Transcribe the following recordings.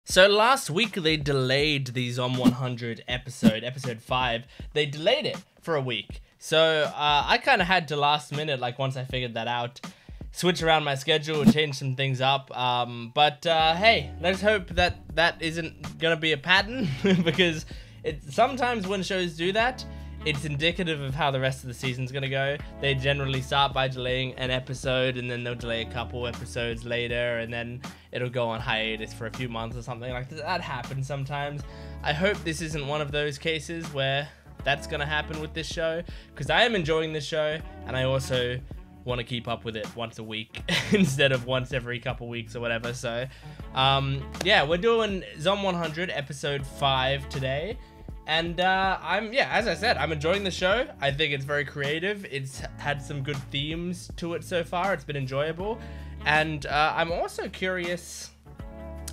So last week they delayed the Zom 100 episode 5. They delayed it for a week. So I kind of had to last minute, like once I figured that out, switch around my schedule and change some things up. But hey, let's hope that that isn't gonna be a pattern because sometimes when shows do that, it's indicative of how the rest of the season's gonna go. They generally start by delaying an episode and then they'll delay a couple episodes later and then it'll go on hiatus for a few months or something like that. That happens sometimes. I hope this isn't one of those cases where that's gonna happen with this show, because I am enjoying this show and I also want to keep up with it once a week instead of once every couple weeks or whatever. So yeah, we're doing Zom 100 episode 5 today. And as I said, I'm enjoying the show. I think it's very creative. It's had some good themes to it so far. It's been enjoyable. And I'm also curious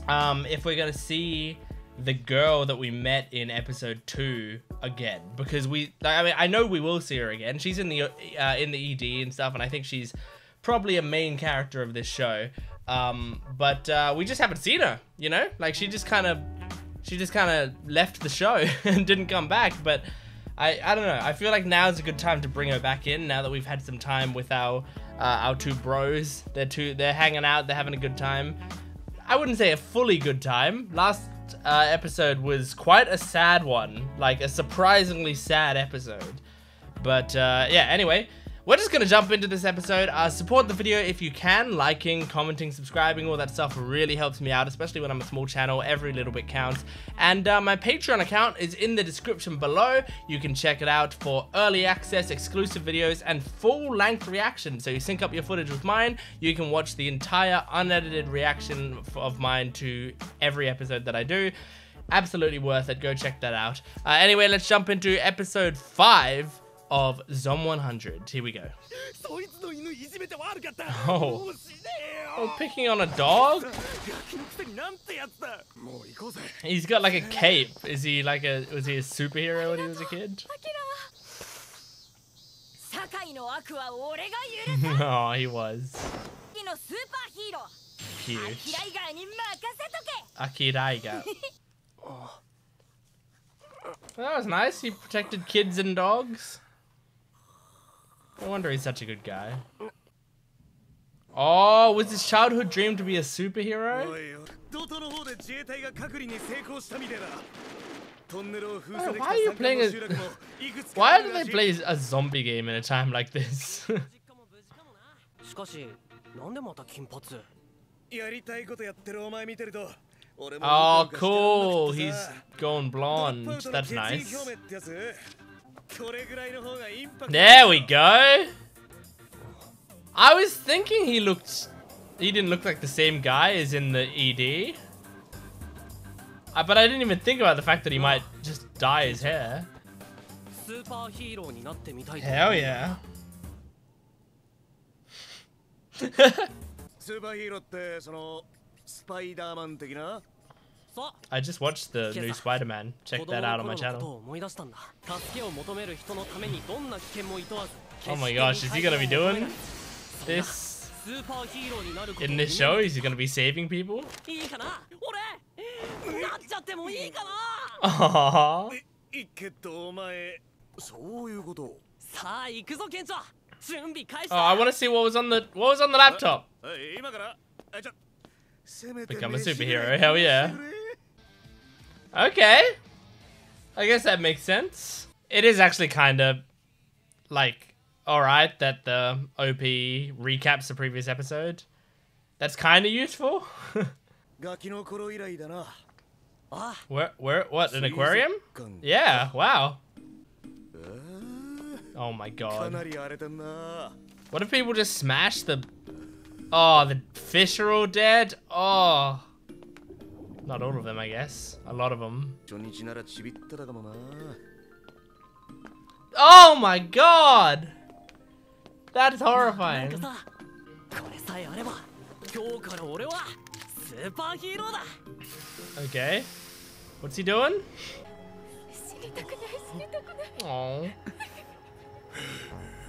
if we're going to see the girl that we met in episode 2 again. Because I know we will see her again. She's in the ED and stuff, and I think she's probably a main character of this show. But we just haven't seen her, you know? Like, she just kind of left the show and didn't come back. But I don't know. I feel like now's a good time to bring her back in now that we've had some time with our two bros. They're hanging out. They're having a good time. I wouldn't say a fully good time. Last episode was quite a sad one, like a surprisingly sad episode. But yeah. Anyway. We're just going to jump into this episode. Support the video if you can. Liking, commenting, subscribing, all that stuff really helps me out, especially when I'm a small channel. Every little bit counts. And my Patreon account is in the description below. You can check it out for early access, exclusive videos, and full-length reaction. So you sync up your footage with mine. You can watch the entire unedited reaction of mine to every episode that I do. Absolutely worth it. Go check that out. Anyway, let's jump into episode 5 of Zom 100. Here we go. Oh, picking on a dog? He's got like a cape. Was he a superhero when he was a kid? Oh, he was. Cute. Akira. Oh. That was nice. He protected kids and dogs. No wonder he's such a good guy. Oh, was his childhood dream to be a superhero? Oh, why are you playing why do they play a zombie game in a time like this? Oh, cool. He's going blonde. That's nice. There we go. I was thinking he didn't look like the same guy as in the ED. But I didn't even think about the fact that he might just dye his hair. Hell yeah. I just watched the new Spider-Man. Check that out on my channel. Oh my gosh, is he gonna be doing this in this show? Is he gonna be saving people? Aww. Oh, I want to see what was on the laptop. Become a superhero, hell yeah. Okay. I guess that makes sense. It is actually kind of like alright that the OP recaps the previous episode. That's kind of useful. What, an aquarium? Yeah, wow. Oh my god. What if people just smash the... Oh, the fish are all dead? Oh. Not all of them, I guess. A lot of them. Oh my god! That's horrifying. Okay. What's he doing? Oh.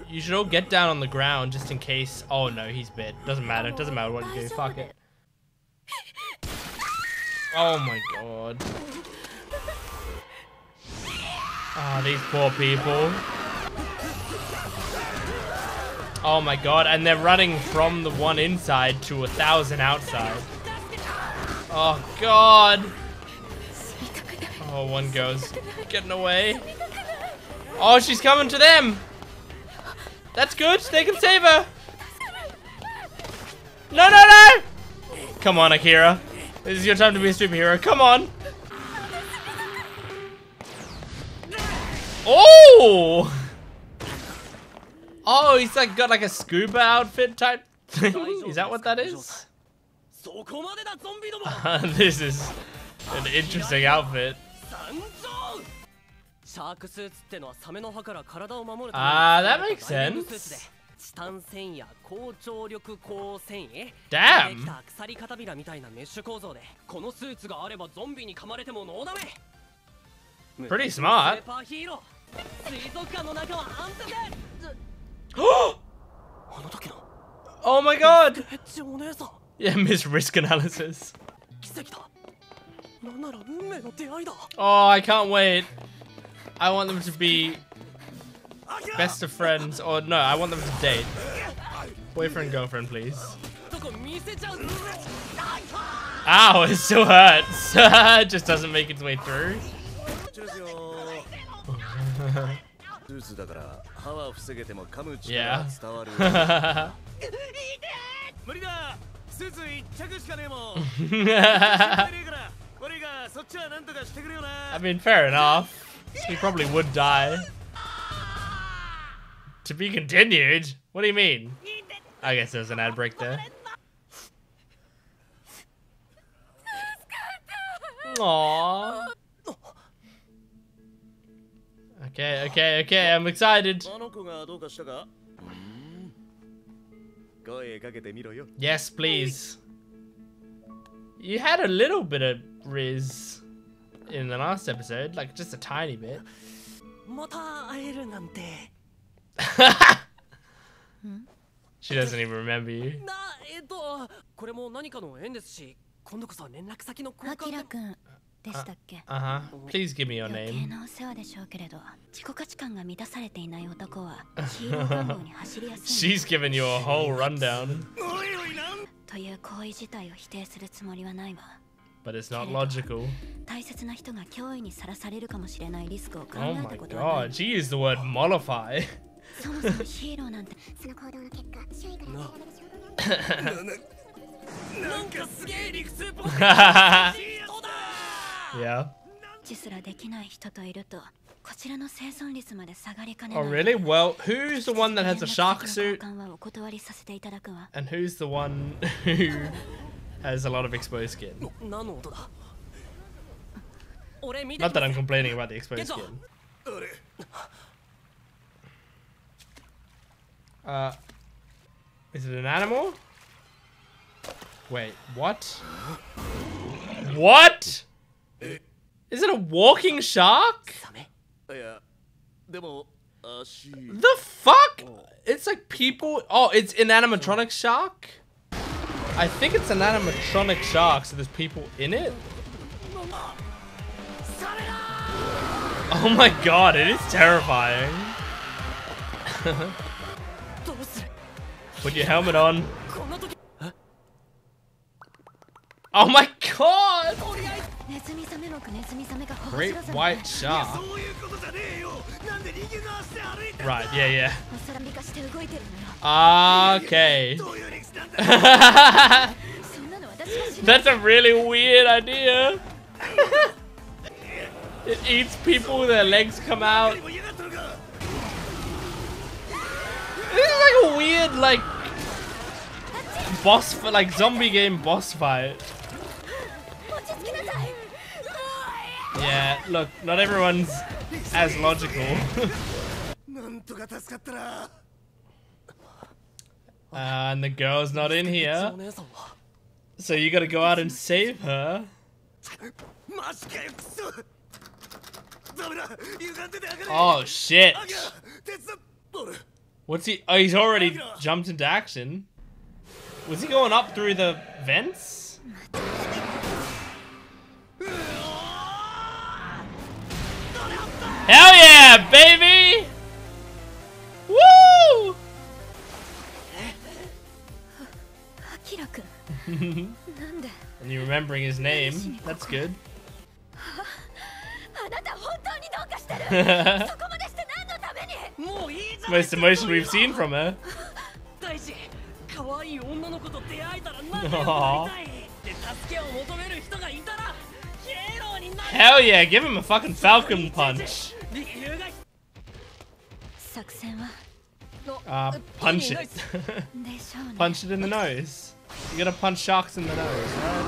You should all get down on the ground just in case. Oh no, he's bit. Doesn't matter. Doesn't matter what you do. Fuck it. Oh my god. Ah, these poor people. Oh my god, and they're running from the one inside to 1,000 outside. Oh god. Oh, one girl's getting away. Oh, she's coming to them. That's good. They can save her. No, no, no. Come on, Akira. This is your time to be a superhero. Come on. Oh. Oh, he's like got like a scuba outfit type thing. Is that what that is? This is an interesting outfit. Ah, that makes sense. Damn. Pretty smart. Oh my god! Yeah, miss risk analysis. Oh, I can't wait. I want them to be best of friends, or no, I want them to date. Boyfriend, girlfriend, please. Ow, it still hurts. It just doesn't make its way through. Yeah. I mean, fair enough. He probably would die. To be continued? What do you mean? I guess there's an ad break there. Aww. Okay, okay, okay, I'm excited. Yes, please. You had a little bit of Riz in the last episode, like just a tiny bit. She doesn't even remember you. Please give me your name. She's giving you a whole rundown. But it's not logical. Oh my god, she used the word mollify. Yeah. Oh really? Well, who's the one that has a shark suit? And who's the one who has a lot of exposed skin? Not that I'm complaining about the exposed skin. Is it an animal? Wait, what? What? Is it a walking shark? The fuck? It's like people. Oh, it's an animatronic shark? I think it's an animatronic shark, so there's people in it? Oh my god, it is terrifying. Put your helmet on. Oh my god! Great white shark. Right, yeah, yeah. Okay. That's a really weird idea. It eats people, their legs come out. This is like a weird, like, boss, like, zombie game boss fight. Yeah, look, not everyone's as logical. And the girl's not in here. So you gotta go out and save her. Oh shit. What's he? Oh, he's already jumped into action. Was he going up through the vents? Hell yeah, baby! Woo! And you're remembering his name. That's good. Most emotion we've seen from her. Aww. Hell yeah, give him a fucking falcon punch. Punch it. Punch it in the nose. You gotta punch sharks in the nose, right?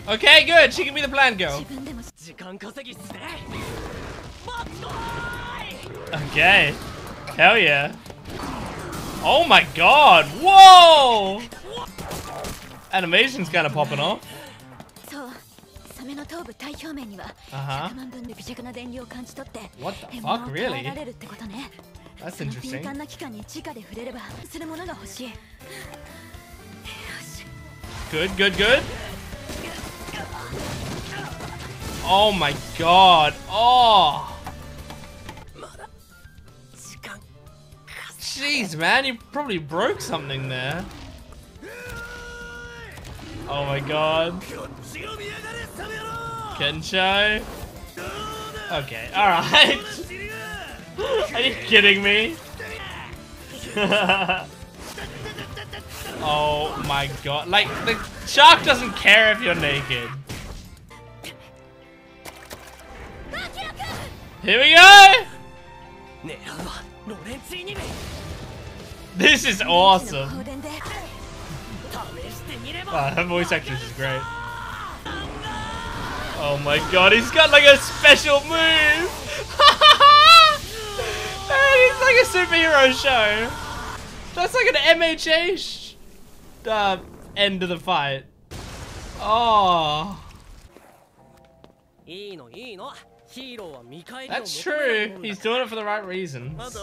Okay, good. She can be the plant girl. Okay. Hell yeah. Oh my god. Whoa! Animation's kind of popping off. What the fuck, really? That's interesting. Good, good, good. Oh my god. Oh. Jeez, man, you probably broke something there. Oh my god. Kencho. Okay, alright. Are you kidding me? Oh my god. Like, the shark doesn't care if you're naked. Here we go! This is awesome. Wow, her voice actress is great. Oh my god, he's got like a special move! Man, he's like a superhero show. That's like an MHA end of the fight. Oh. That's true. He's doing it for the right reasons.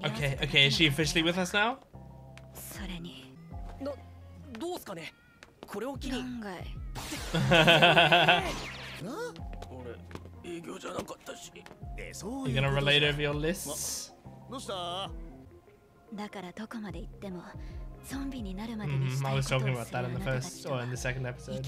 Okay, okay, is she officially with us now? You gonna relate over your lists? I was talking about that in the first or in the second episode.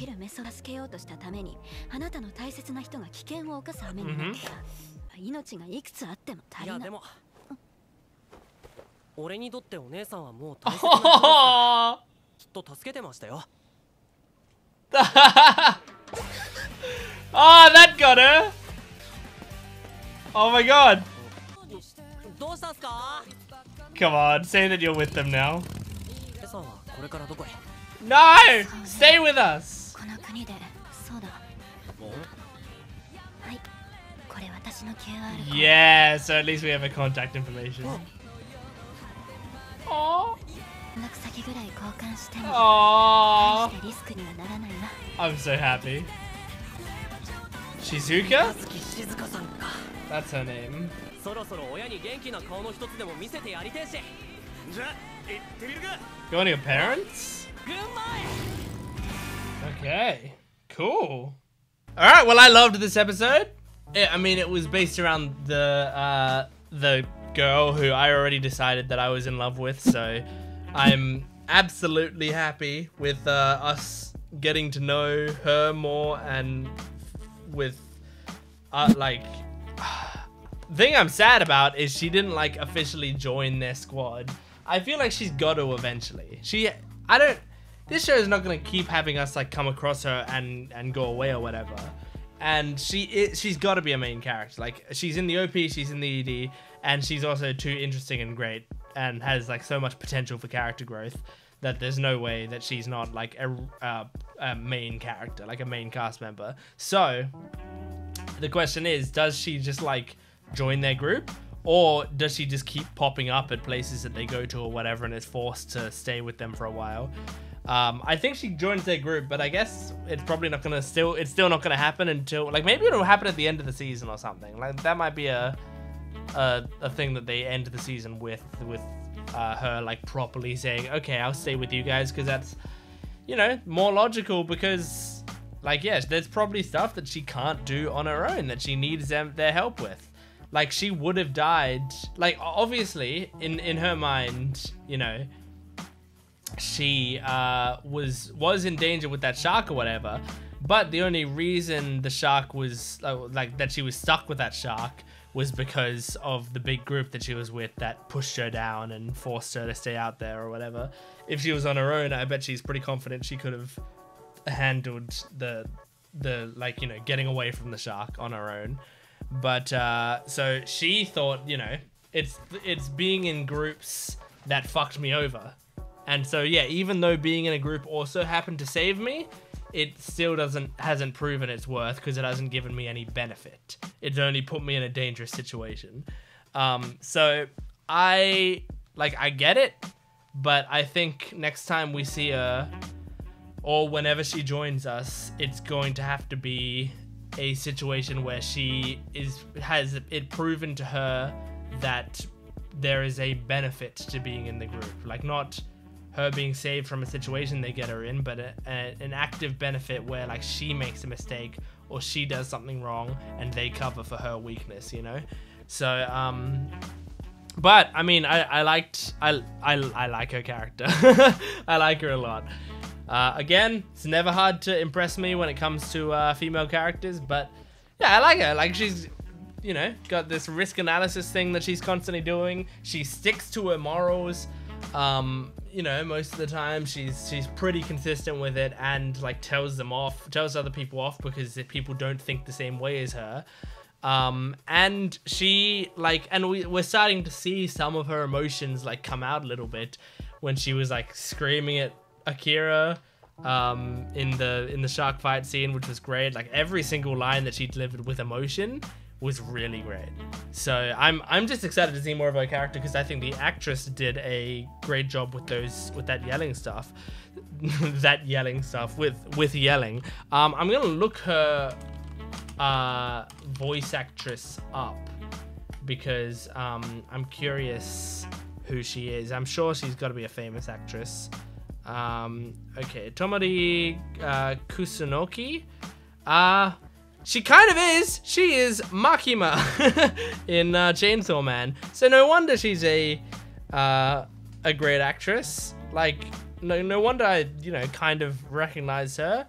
Oh, that got her! Oh my god! Come on, say that you're with them now. No! Stay with us! Yeah, so at least we have a contact information. Aww. Aww. I'm so happy. Shizuka? That's her name. Going to your parents? Okay. Cool. Alright, well I loved this episode. I mean, it was based around the girl who I already decided that I was in love with, so I'm absolutely happy with us getting to know her more, and with like the thing I'm sad about is she didn't like officially join their squad. I feel like she's got to eventually. This show is not going to keep having us like come across her and go away or whatever. And she's got to be a main character. Like, she's in the OP, she's in the ED, and she's also too interesting and great and has like so much potential for character growth that there's no way that she's not like a main character, like a main cast member. So the question is, does she just like join their group, or does she just keep popping up at places that they go to or whatever and is forced to stay with them for a while? I think she joins their group, but I guess it's probably not gonna it's still not gonna happen until, like, maybe it'll happen at the end of the season or something. Like, that might be a thing that they end the season with her like properly saying, okay, I'll stay with you guys, because that's, you know, more logical, because like, yes, there's probably stuff that she can't do on her own that she needs their help with. Like, she would have died. Like, obviously, in her mind, you know, she was in danger with that shark or whatever. But the only reason the shark was like that she was stuck with that shark was because of the big group that she was with that pushed her down and forced her to stay out there or whatever. If she was on her own, I bet she's pretty confident she could have handled the like, you know, getting away from the shark on her own. But so she thought, you know, it's being in groups that fucked me over. And so yeah, even though being in a group also happened to save me, it still hasn't proven its worth because it hasn't given me any benefit. It's only put me in a dangerous situation. So I get it, but I think next time we see her, or whenever she joins us, it's going to have to be a situation where she has it proven to her that there is a benefit to being in the group. Like, not her being saved from a situation they get her in, but an active benefit where, like, she makes a mistake or she does something wrong and they cover for her weakness, you know? So, but I mean, I like her character. I like her a lot. Again, it's never hard to impress me when it comes to female characters, but yeah, I like her. Like, she's, you know, got this risk analysis thing that she's constantly doing. She sticks to her morals. You know, most of the time she's pretty consistent with it and, like, tells other people off because people don't think the same way as her. And she, like, and we're starting to see some of her emotions, like, come out a little bit when she was, like, screaming at Akira in the shark fight scene, which was great. Like, every single line that she delivered with emotion was really great. So I'm just excited to see more of her character because I think the actress did a great job with that yelling stuff. That yelling stuff with yelling. I'm gonna look her voice actress up because I'm curious who she is. I'm sure she's got to be a famous actress. Okay, Tomari Kusunoki. She kind of is. She is Makima in Chainsaw Man. So no wonder she's a great actress. Like, no wonder I, you know, kind of recognize her.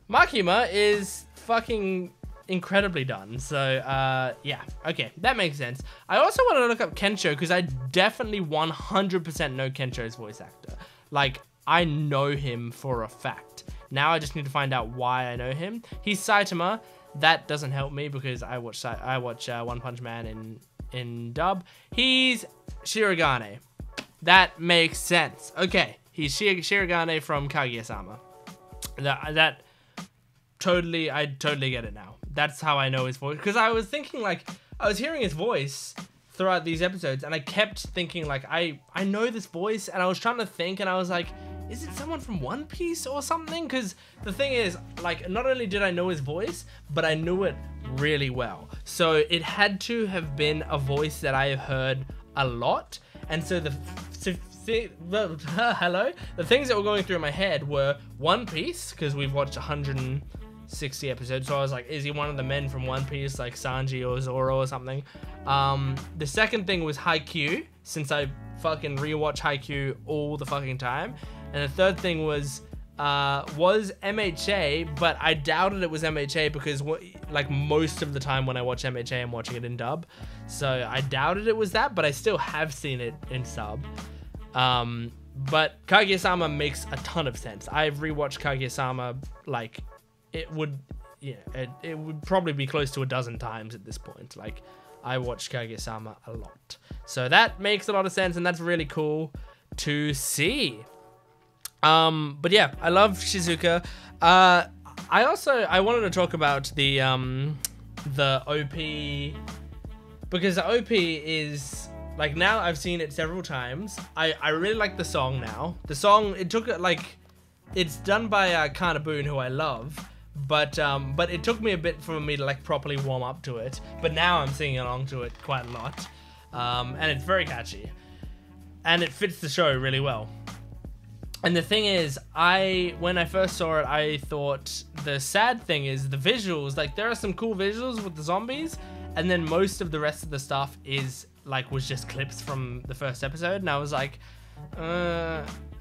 Makima is fucking incredibly done. So yeah, okay, that makes sense. I also want to look up Kencho because I definitely 100% know Kencho's voice actor. Like, I know him for a fact. Now I just need to find out why I know him. He's Saitama. That doesn't help me because I watch One Punch Man in dub. He's Shirogane. That makes sense. Okay, he's Shirogane from Kaguya-sama. I totally get it now. That's how I know his voice. Because I was thinking, like, I was hearing his voice throughout these episodes, and I kept thinking, like, I know this voice, and I was trying to think, and I was like, is it someone from One Piece or something? Because the thing is, like, not only did I know his voice, but I knew it really well. So it had to have been a voice that I have heard a lot. And so the things that were going through my head were One Piece, because we've watched 160 episodes. So I was like, is he one of the men from One Piece, like Sanji or Zoro or something? The second thing was Haikyuu, since I fucking rewatch Haikyuu all the fucking time. And the third thing was MHA, but I doubted it was MHA because, like, most of the time when I watch MHA, I'm watching it in dub. So I doubted it was that, but I still have seen it in sub. But Kaguya-sama makes a ton of sense. I've rewatched Kaguya-sama, like, it would probably be close to a dozen times at this point. Like, I watch Kaguya-sama a lot. So that makes a lot of sense, and that's really cool to see. But yeah, I love Shizuka. I wanted to talk about the OP, because the OP is, like, now I've seen it several times. I really like the song now. The song, it's done by Kana-boon, who I love, but it took me a bit for me to, like, properly warm up to it. But now I'm singing along to it quite a lot, and it's very catchy, and it fits the show really well. And the thing is, when I first saw it, I thought the sad thing is the visuals, like there are some cool visuals with the zombies, and then most of the rest of the stuff is like, was just clips from the first episode. And I was like,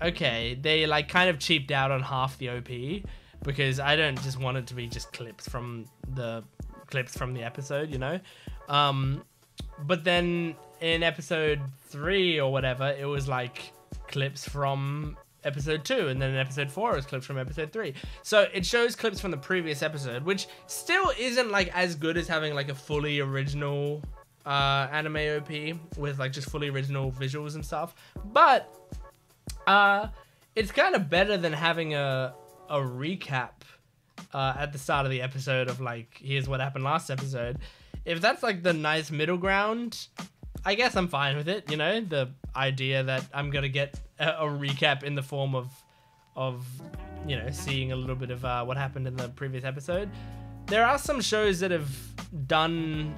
okay, they like kind of cheaped out on half the OP, because I don't just want it to be just clips from the episode, you know? But then in episode 3 or whatever, it was like clips from episode 2, and then in episode 4 it was clips from episode 3. So it shows clips from the previous episode, which still isn't like as good as having like a fully original anime OP with like just fully original visuals and stuff. But it's kind of better than having a recap at the start of the episode of like, here's what happened last episode. If that's like the nice middle ground, I guess I'm fine with it, you know? The idea that I'm gonna get a recap in the form of you know, seeing a little bit of what happened in the previous episode. There are some shows that have done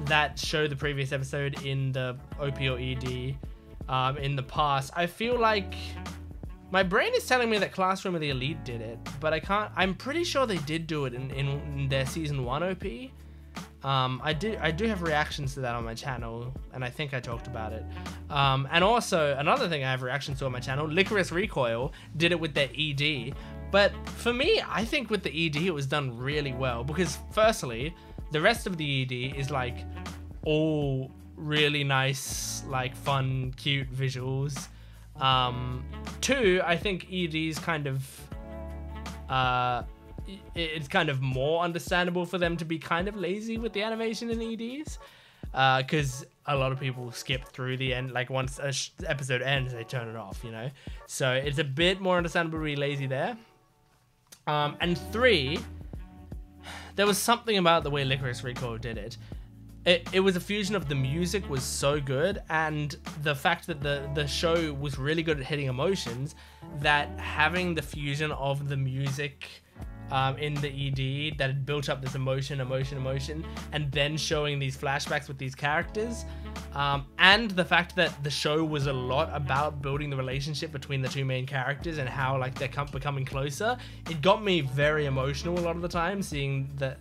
that, show the previous episode in the OP or ED in the past. I feel like my brain is telling me that Classroom of the Elite did it, but I'm pretty sure they did do it in their season 1 OP. I do have reactions to that on my channel, and I think I talked about it. And also, another thing I have reactions to on my channel, Licorice Recoil did it with their ED. But for me, I think with the ED, it was done really well, because firstly, the rest of the ED is like all really nice, like fun, cute visuals. 2, I think ED's kind of, it's kind of more understandable for them to be kind of lazy with the animation in the EDs, because a lot of people skip through the end, like once an episode ends, they turn it off, you know? So it's a bit more understandable to be lazy there. And 3, there was something about the way Licorice Recoil did it. It was a fusion of the music was so good, and the fact that the show was really good at hitting emotions, that having the fusion of the music in the ED that had built up this emotion, and then showing these flashbacks with these characters, and the fact that the show was a lot about building the relationship between the 2 main characters and how like they're becoming closer, it got me very emotional a lot of the time, seeing the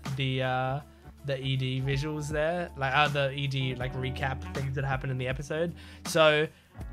ED visuals there, like the ED like recap things that happened in the episode. So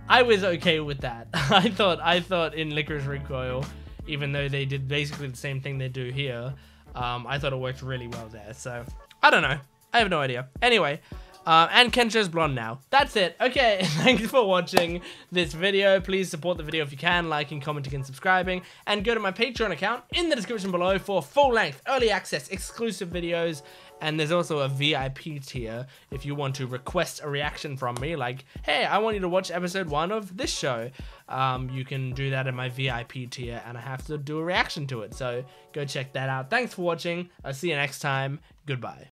I was okay with that. I thought in Licorice Recoil, even though they did basically the same thing they do here, I thought it worked really well there. So I don't know, I have no idea. Anyway, and Kencho's blonde now. That's it. Okay, thanks for watching this video. Please support the video if you can, liking, commenting, and subscribing. And go to my Patreon account in the description below for full-length, early access, exclusive videos. And there's also a VIP tier if you want to request a reaction from me, like, hey, I want you to watch episode 1 of this show. You can do that in my VIP tier, and I have to do a reaction to it. So go check that out. Thanks for watching. I'll see you next time. Goodbye.